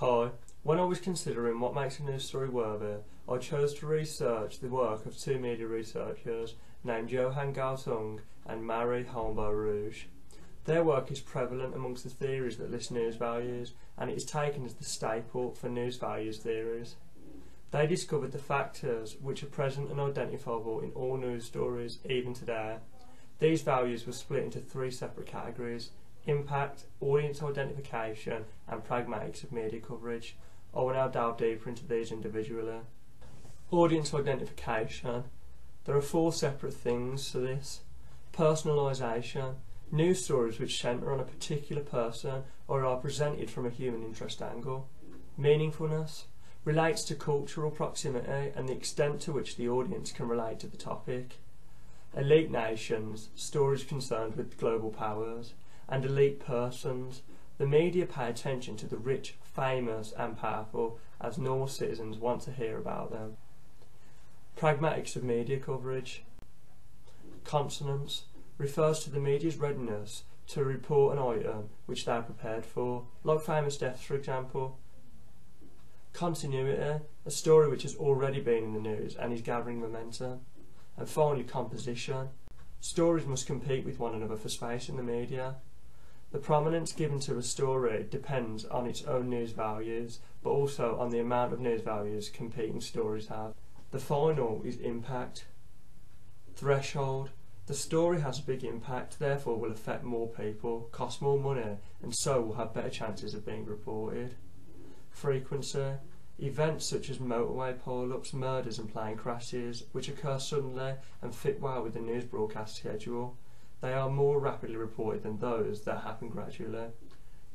Hi, when I was considering what makes a news story worthy, I chose to research the work of two media researchers named Johann Galtung and Marie Ruge. Their work is prevalent amongst the theories that list news values, and it is taken as the staple for news values theories. They discovered the factors which are present and identifiable in all news stories, even today. These values were split into three separate categories: impact, audience identification, and pragmatics of media coverage. I will now delve deeper into these individually. Audience identification. There are four separate things to this. Personalisation. News stories which centre on a particular person or are presented from a human interest angle. Meaningfulness. Relates to cultural proximity and the extent to which the audience can relate to the topic. Elite nations. Stories concerned with global powers. And elite persons. The media pay attention to the rich, famous and powerful, as normal citizens want to hear about them. Pragmatics of media coverage. Consonance refers to the media's readiness to report an item which they are prepared for, like famous deaths for example. Continuity, a story which has already been in the news and is gathering momentum. And finally, composition. Stories must compete with one another for space in the media. The prominence given to a story depends on its own news values, but also on the amount of news values competing stories have. The final is impact. Threshold. The story has a big impact, therefore will affect more people, cost more money, and so will have better chances of being reported. Frequency. Events such as motorway pile-ups, murders and plane crashes, which occur suddenly and fit well with the news broadcast schedule. They are more rapidly reported than those that happen gradually.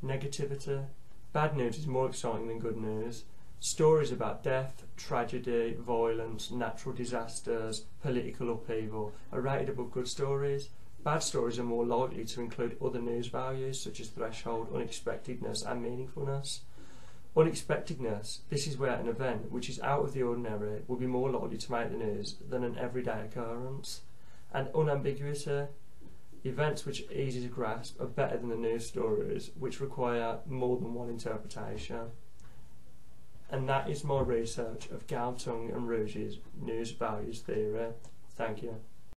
Negativity. Bad news is more exciting than good news. Stories about death, tragedy, violence, natural disasters, political upheaval are rated above good stories. Bad stories are more likely to include other news values such as threshold, unexpectedness and meaningfulness. Unexpectedness. This is where an event which is out of the ordinary will be more likely to make the news than an everyday occurrence. And unambiguity. Events which are easy to grasp are better than the news stories which require more than one interpretation. And that is my research of Galtung and Ruge's news values theory. Thank you.